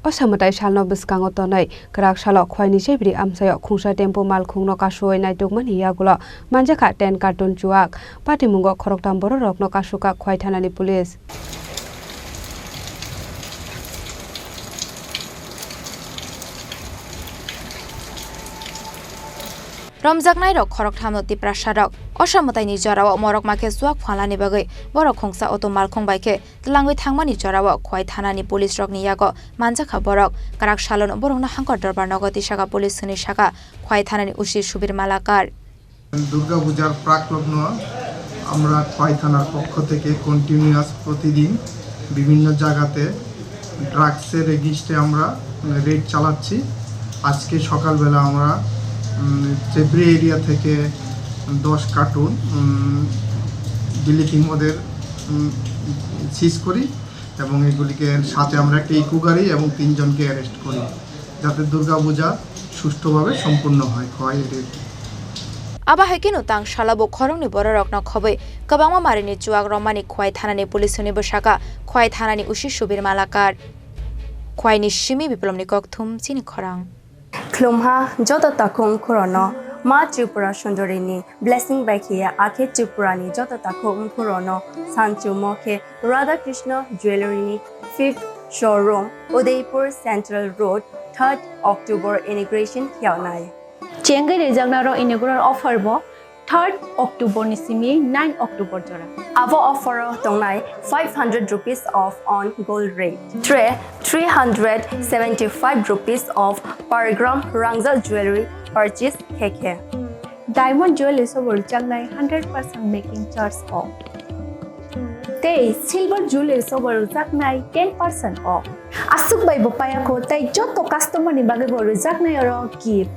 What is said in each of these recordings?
Osamutai Shalno Biskango Tonai, Kraksalo, Khowai Shebri Amsayo, Khungsha Tempo Malkhungno Kasukha Naitugman Yagulo, Manjaka 10 Carton Chuwak, Patimungo Khoroktham Bororokno Kasukha Khowai Thanani Police. Romjak nairok Khoroktham no Tripura sarok osamutai ni jorao morok make suak phalani bagai borok khongsa auto malkhong baike tlangoi thangmani jorao Khowai Thanani police rok ni yago manjakha borok Kraksalo no borokno hangkor darbar nogoti shaka police ni shaka Khowai Thanani ushi subir malakar Durga পূজার প্রাকলগ্ন আমরা খোয়াই থানার পক্ষ থেকে continuous প্রতিদিন বিভিন্ন জায়গাতে ড্রাগসের এগেইনস্টে আমরা রেড চালাচ্ছি আজকে সকালবেলা আমরা চেবরি এরিয়া থেকে 10 কার্টুন বিলিকিং মদের সিজ করি এবং এগুলিকে সাথে আমরা একটা ইকো গাড়ি এবং 3 জনকে অ্যারেস্ট করি যাতে দুর্গা পূজা সুষ্ঠুভাবে সম্পূর্ণ হয় খোয়াই এরিয়াতে Aba hekinu tang shalabo Khorang ni Bororokno khobwi kabangma marini chuwak romani Khowai Thanani police ni bosaka Khowai Thanani ushi subir malakar Khowai ni shimi biplomni kokthum Chini Khorang Klumha joto takhung khorono ma Tripura sundorini blessing by kia akhe Tripura ni joto takhung khorono sanchu mokhe Radha Krishna jewelry ni 5th showroom Udaipur Central Road 3rd October integration kyaunai Chengai rejagnaro inaugural offer bo 3rd October ni simi 9 October jora. Avo offer tongnai 500 rupees off on gold rate. 375 rupees off per gram Rangzal jewelry purchase keke. Diamond jewelry sobor jangnai 100% making charge off. Tei silver jewelry sobor jangnai 10% off. Asuk bai bo paya ko tai joto customer ni bagai bo jangnai aro gift.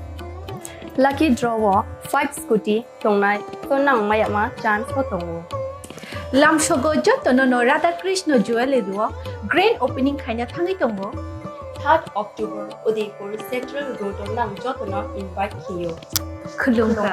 Lucky draw 5 scooty tongnai tonang mayama chance ko tongo Lamshogo joto no Radha Krishna jewelry duo grand opening khaina thangai tongo 3rd October Udaipur Central Road nang joto na invite kiyo Khulungka